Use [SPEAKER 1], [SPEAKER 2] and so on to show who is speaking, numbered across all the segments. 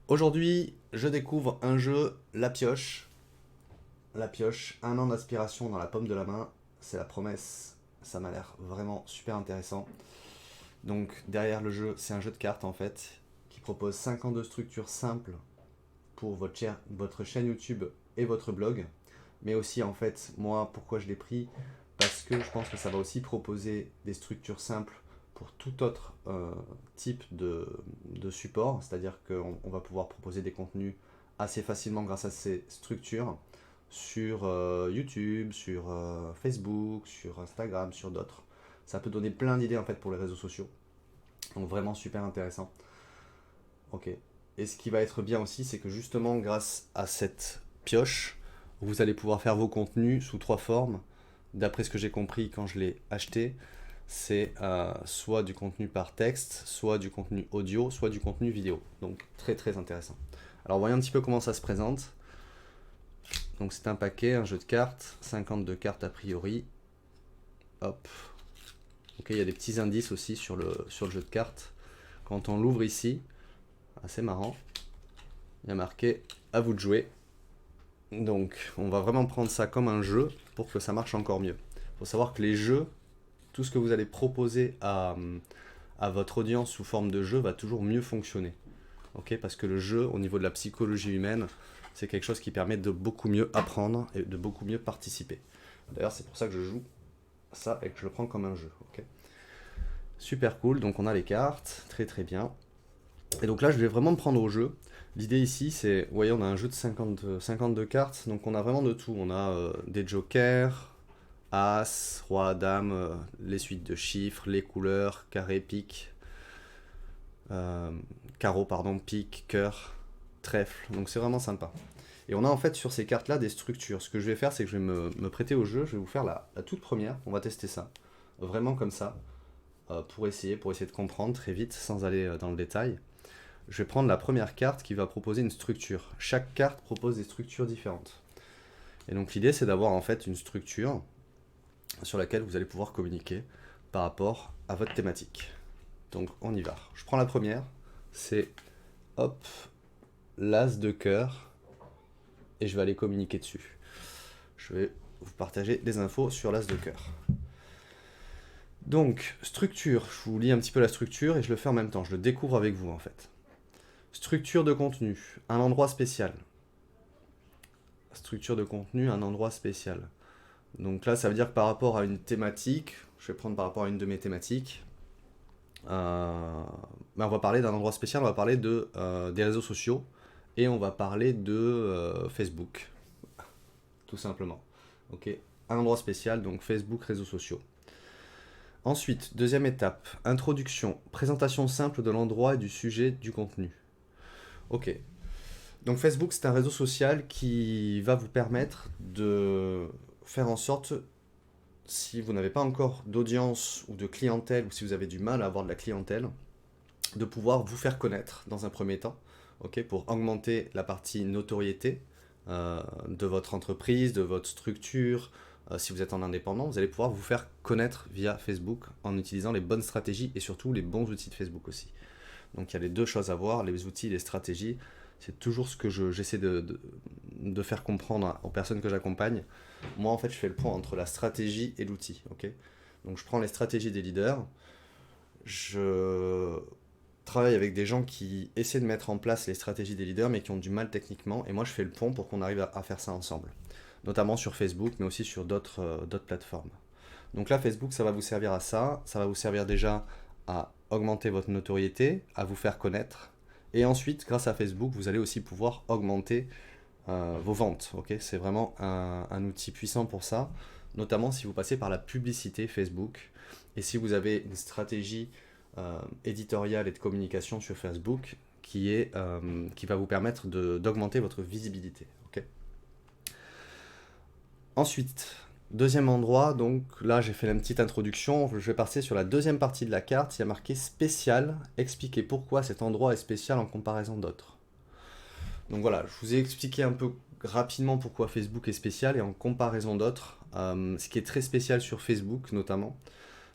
[SPEAKER 1] Aujourd'hui, je découvre un jeu, La Pioche. La Pioche, un an d'aspiration dans la paume de la main, c'est la promesse. Ça m'a l'air vraiment super intéressant. Donc derrière le jeu, c'est un jeu de cartes en fait, qui propose 52 structures simples pour votre chaîne YouTube et votre blog. Mais aussi en fait, moi, pourquoi je l'ai pris? Parce que je pense que ça va aussi proposer des structures simples pour tout autre type de support. C'est-à-dire qu'on va pouvoir proposer des contenus assez facilement grâce à ces structures sur YouTube, sur Facebook, sur Instagram, sur d'autres. Ça peut donner plein d'idées en fait pour les réseaux sociaux. Donc vraiment super intéressant. Ok. Et ce qui va être bien aussi, c'est que justement grâce à cette pioche, vous allez pouvoir faire vos contenus sous trois formes. D'après ce que j'ai compris quand je l'ai acheté, c'est soit du contenu par texte, soit du contenu audio, soit du contenu vidéo. Donc très très intéressant. Alors voyons un petit peu comment ça se présente. Donc c'est un paquet, un jeu de cartes, 52 cartes a priori. Hop. Ok, il y a des petits indices aussi sur le jeu de cartes. Quand on l'ouvre ici, assez marrant, il y a marqué à vous de jouer. Donc on va vraiment prendre ça comme un jeu pour que ça marche encore mieux. Il faut savoir que les jeux, tout ce que vous allez proposer à votre audience sous forme de jeu va toujours mieux fonctionner. Ok, parce que le jeu, au niveau de la psychologie humaine, c'est quelque chose qui permet de beaucoup mieux apprendre et de beaucoup mieux participer. D'ailleurs, c'est pour ça que je joue ça et que je le prends comme un jeu. Ok, super cool, donc on a les cartes, très très bien. Et donc là, je vais vraiment me prendre au jeu. L'idée ici, c'est, vous voyez, on a un jeu de 52 cartes, donc on a vraiment de tout. On a des jokers, as, roi, dame, les suites de chiffres, les couleurs, carré, pique, euh, carreau, pardon, pique, cœur, trèfle. Donc c'est vraiment sympa. Et on a en fait sur ces cartes-là des structures. Ce que je vais faire, c'est que je vais me prêter au jeu. Je vais vous faire la toute première. On va tester ça. Vraiment comme ça. Pour essayer de comprendre très vite sans aller dans le détail. Je vais prendre la première carte qui va proposer une structure. Chaque carte propose des structures différentes. Et donc l'idée c'est d'avoir en fait une structure sur laquelle vous allez pouvoir communiquer par rapport à votre thématique. Donc on y va. Je prends la première, c'est hop, l'as de cœur, et je vais aller communiquer dessus. Je vais vous partager des infos sur l'as de cœur. Donc, structure, je vous lis un petit peu la structure et je le fais en même temps, je le découvre avec vous en fait. Structure de contenu, un endroit spécial. Structure de contenu, un endroit spécial. Donc là, ça veut dire que par rapport à une thématique, je vais prendre par rapport à une de mes thématiques, on va parler d'un endroit spécial, on va parler des réseaux sociaux et on va parler de Facebook, tout simplement. Ok, un endroit spécial, donc Facebook, réseaux sociaux. Ensuite, deuxième étape, introduction, présentation simple de l'endroit et du sujet du contenu. Ok, donc Facebook, c'est un réseau social qui va vous permettre de faire en sorte, si vous n'avez pas encore d'audience ou de clientèle, ou si vous avez du mal à avoir de la clientèle, de pouvoir vous faire connaître dans un premier temps, ok, pour augmenter la partie notoriété de votre entreprise, de votre structure. Si vous êtes en indépendant, vous allez pouvoir vous faire connaître via Facebook en utilisant les bonnes stratégies et surtout les bons outils de Facebook aussi. Donc il y a les deux choses à voir, les outils et les stratégies. C'est toujours ce que j'essaie de faire comprendre aux personnes que j'accompagne. Moi, en fait, je fais le pont entre la stratégie et l'outil. Ok, donc je prends les stratégies des leaders, je travaille avec des gens qui essaient de mettre en place les stratégies des leaders mais qui ont du mal techniquement, et moi je fais le pont pour qu'on arrive à faire ça ensemble, notamment sur Facebook mais aussi sur d'autres plateformes. Donc là, Facebook, ça va vous servir à ça va vous servir déjà à augmenter votre notoriété, à vous faire connaître, et ensuite grâce à Facebook vous allez aussi pouvoir augmenter vos ventes. Ok, c'est vraiment un outil puissant pour ça, notamment si vous passez par la publicité Facebook et si vous avez une stratégie éditoriale et de communication sur Facebook qui va vous permettre d'augmenter votre visibilité. Ok. Ensuite, deuxième endroit, donc là j'ai fait une petite introduction, je vais passer sur la deuxième partie de la carte, il y a marqué spécial, expliquer pourquoi cet endroit est spécial en comparaison d'autres. Donc voilà, je vous ai expliqué un peu rapidement pourquoi Facebook est spécial et en comparaison d'autres, ce qui est très spécial sur Facebook notamment,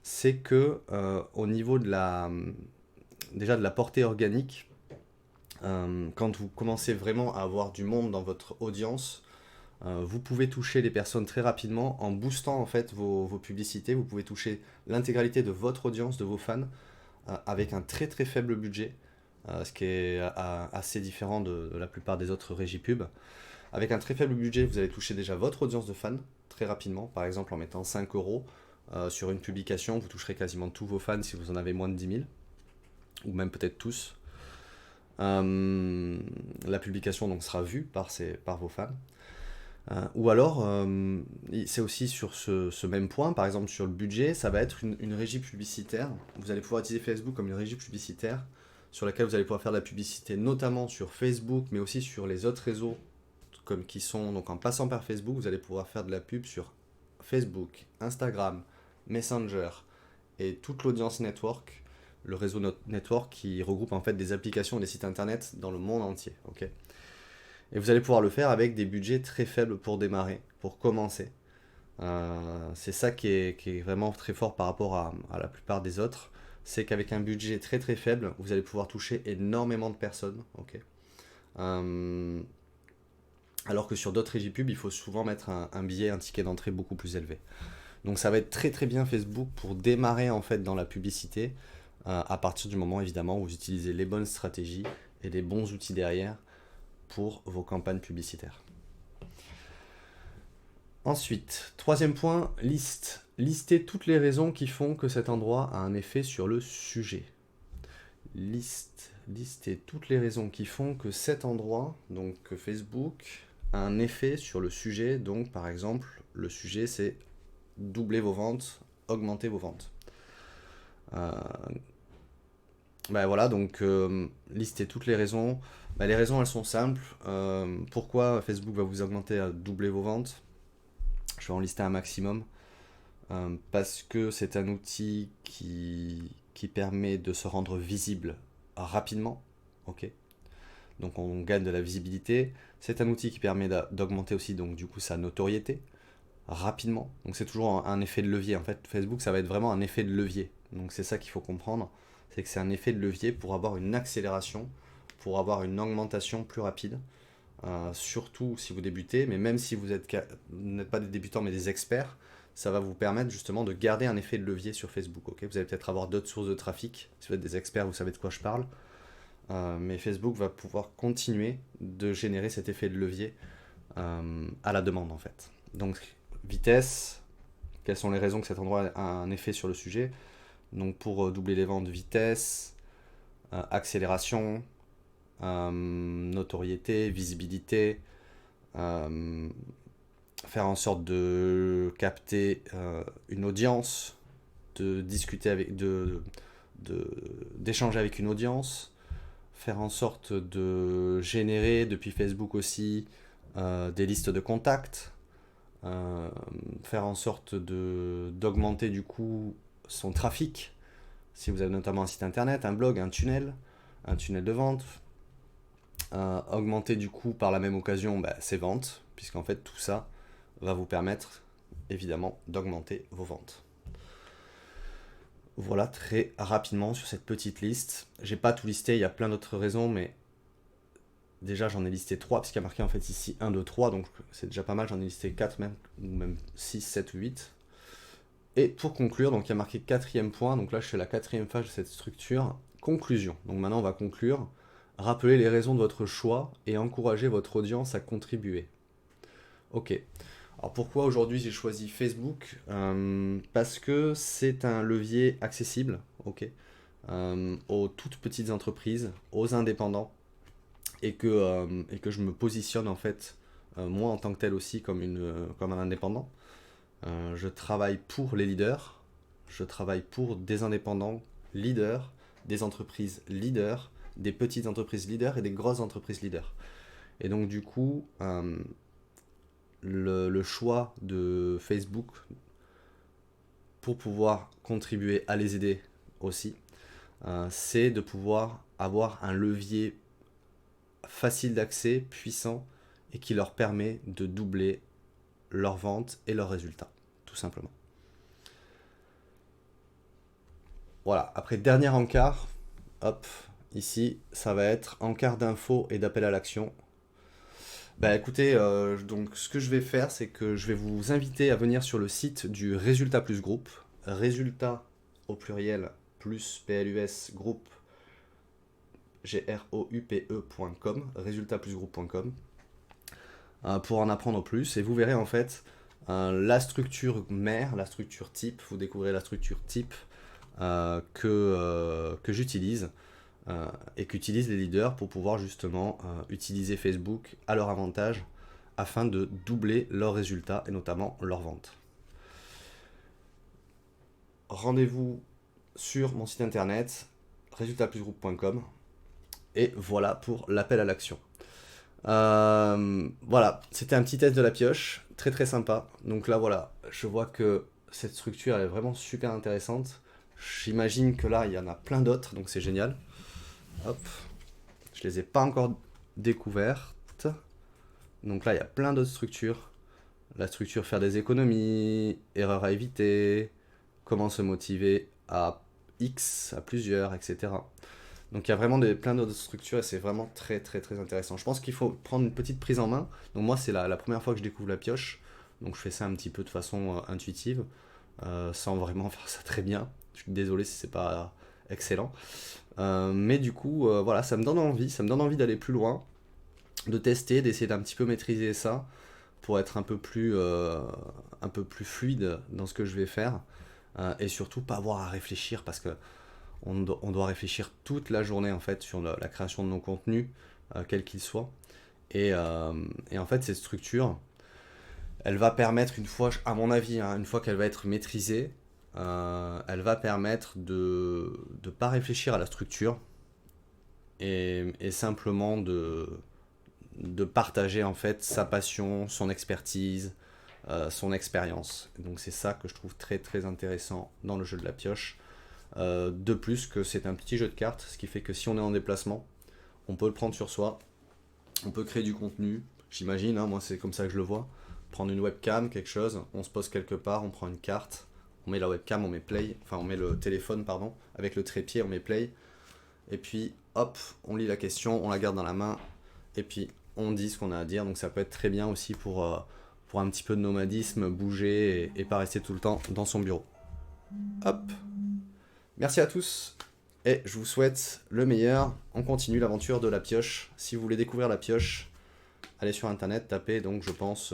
[SPEAKER 1] c'est que au niveau déjà de la portée organique, Quand vous commencez vraiment à avoir du monde dans votre audience, vous pouvez toucher les personnes très rapidement en boostant en fait vos publicités. Vous pouvez toucher l'intégralité de votre audience, de vos fans, avec un très très faible budget, ce qui est assez différent de la plupart des autres régies pub. Avec un très faible budget, vous allez toucher déjà votre audience de fans très rapidement. Par exemple, en mettant 5 euros sur une publication, vous toucherez quasiment tous vos fans si vous en avez moins de 10 000, ou même peut-être tous. La publication donc sera vue par vos fans. Ou alors, c'est aussi sur ce même point, par exemple sur le budget, ça va être une régie publicitaire. Vous allez pouvoir utiliser Facebook comme une régie publicitaire sur laquelle vous allez pouvoir faire de la publicité, notamment sur Facebook, mais aussi sur les autres réseaux comme qui sont, donc en passant par Facebook, vous allez pouvoir faire de la pub sur Facebook, Instagram, Messenger et toute l'audience network, le réseau network qui regroupe en fait des applications et des sites internet dans le monde entier. Ok. Et vous allez pouvoir le faire avec des budgets très faibles pour démarrer, pour commencer. C'est ça qui est vraiment très fort par rapport à la plupart des autres. C'est qu'avec un budget très très faible, vous allez pouvoir toucher énormément de personnes. Ok. Alors que sur d'autres régipubs, il faut souvent mettre un billet, un ticket d'entrée beaucoup plus élevé. Donc ça va être très très bien Facebook pour démarrer en fait dans la publicité, à partir du moment évidemment où vous utilisez les bonnes stratégies et les bons outils derrière pour vos campagnes publicitaires. Ensuite, troisième point, liste. Listez toutes les raisons qui font que cet endroit a un effet sur le sujet. Listez toutes les raisons qui font que cet endroit, donc que Facebook, a un effet sur le sujet. Donc par exemple, le sujet c'est doubler vos ventes, augmenter vos ventes. Voilà, donc listez toutes les raisons. Les raisons elles sont simples. Pourquoi Facebook va vous augmenter à doubler vos ventes? Je vais en lister un maximum. Parce que c'est un outil qui permet de se rendre visible rapidement. Ok. Donc on gagne de la visibilité. C'est un outil qui permet d'augmenter aussi donc du coup sa notoriété rapidement. Donc c'est toujours un effet de levier. En fait, Facebook, ça va être vraiment un effet de levier. Donc c'est ça qu'il faut comprendre. C'est que c'est un effet de levier pour avoir une accélération, pour avoir une augmentation plus rapide. Surtout si vous débutez, mais même si vous n'êtes pas des débutants mais des experts, ça va vous permettre justement de garder un effet de levier sur Facebook. Okay, vous allez peut-être avoir d'autres sources de trafic. Si vous êtes des experts, vous savez de quoi je parle. Mais Facebook va pouvoir continuer de générer cet effet de levier à la demande en fait. Donc vitesse, quelles sont les raisons que cet endroit a un effet sur le sujet? Donc pour doubler les ventes, vitesse, accélération, notoriété, visibilité, faire en sorte de capter une audience, de discuter avec, d'échanger avec une audience, faire en sorte de générer depuis Facebook aussi des listes de contacts, faire en sorte d'augmenter du coup son trafic, si vous avez notamment un site internet, un blog, un tunnel de vente, augmenter du coup par la même occasion ses ventes, puisqu'en fait tout ça va vous permettre évidemment d'augmenter vos ventes. Voilà très rapidement sur cette petite liste. J'ai pas tout listé, il y a plein d'autres raisons, mais déjà j'en ai listé 3, puisqu'il y a marqué en fait ici 1, 2, 3, donc c'est déjà pas mal, j'en ai listé 4 même, ou même 6, 7 ou 8. Et pour conclure, donc il y a marqué 4e point, donc là je fais la 4e phase de cette structure, conclusion. Donc maintenant on va conclure. Rappelez les raisons de votre choix et encouragez votre audience à contribuer. Ok. Alors pourquoi aujourd'hui j'ai choisi Facebook? Parce que c'est un levier accessible, ok, aux toutes petites entreprises, aux indépendants, et que je me positionne en fait, moi en tant que tel aussi, comme un indépendant. Je travaille pour les leaders, je travaille pour des indépendants leaders, des entreprises leaders, des petites entreprises leaders et des grosses entreprises leaders. Et donc du coup, le choix de Facebook pour pouvoir contribuer à les aider aussi, c'est de pouvoir avoir un levier facile d'accès, puissant, et qui leur permet de doubler leurs ventes et leurs résultats, tout simplement. Voilà, après dernier encart, hop, ici, ça va être encart d'infos et d'appel à l'action. Bah écoutez, donc ce que je vais faire, c'est que je vais vous inviter à venir sur le site du Résultat Plus Groupe, résultat au pluriel plus PLUS groupe groupe.com, résultatplusgroupe.com, pour en apprendre plus. Et vous verrez en fait la structure mère, la structure type, vous découvrez la structure type que j'utilise et qu'utilisent les leaders pour pouvoir justement utiliser Facebook à leur avantage afin de doubler leurs résultats et notamment leurs ventes. Rendez-vous sur mon site internet résultatplusgroupe.com et voilà pour l'appel à l'action. Voilà, c'était un petit test de la pioche, très très sympa. Donc là voilà, je vois que cette structure est vraiment super intéressante. J'imagine que là il y en a plein d'autres, donc c'est génial. Hop, je les ai pas encore découvertes. Donc là il y a plein d'autres structures. La structure faire des économies, erreurs à éviter, comment se motiver à X, à plusieurs, etc. Donc il y a vraiment plein d'autres structures et c'est vraiment très très très intéressant. Je pense qu'il faut prendre une petite prise en main. Donc moi c'est la première fois que je découvre la pioche. Donc je fais ça un petit peu de façon intuitive, sans vraiment faire ça très bien. Je suis désolé si c'est pas excellent. Mais du coup voilà, ça me donne envie d'aller plus loin, de tester, d'essayer d'un petit peu maîtriser ça pour être un peu plus fluide dans ce que je vais faire. Et surtout pas avoir à réfléchir parce que on doit réfléchir toute la journée en fait sur la création de nos contenus, quels qu'ils soient. Et en fait, cette structure, elle va permettre, une fois, à mon avis, une fois qu'elle va être maîtrisée, elle va permettre de ne pas réfléchir à la structure et simplement de partager en fait sa passion, son expertise, son expérience. Donc c'est ça que je trouve très très intéressant dans le jeu de la pioche. De plus que c'est un petit jeu de cartes, ce qui fait que si on est en déplacement, on peut le prendre sur soi, on peut créer du contenu, j'imagine, moi c'est comme ça que je le vois, prendre une webcam, quelque chose, on se pose quelque part, on prend une carte, on met la webcam, on met play, enfin on met le téléphone pardon, avec le trépied on met play, et puis hop, on lit la question, on la garde dans la main, et puis on dit ce qu'on a à dire, donc ça peut être très bien aussi pour un petit peu de nomadisme, bouger et pas rester tout le temps dans son bureau. Hop. Merci à tous et je vous souhaite le meilleur. On continue l'aventure de la pioche. Si vous voulez découvrir la pioche, allez sur internet, tapez donc je pense,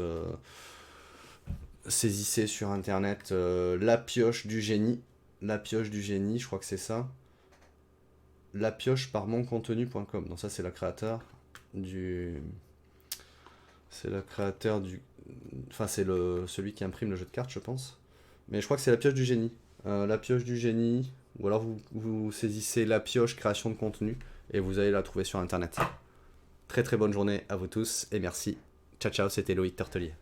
[SPEAKER 1] saisissez sur internet la pioche du génie. La pioche du génie, je crois que c'est ça. La pioche par moncontenu.com. Donc ça c'est le créateur du... C'est le créateur du... Enfin c'est celui qui imprime le jeu de cartes je pense. Mais je crois que c'est la pioche du génie. La pioche du génie... Ou alors vous saisissez la pioche création de contenu et vous allez la trouver sur internet. Très très bonne journée à vous tous et merci. Ciao ciao, c'était Loïc Tortelier.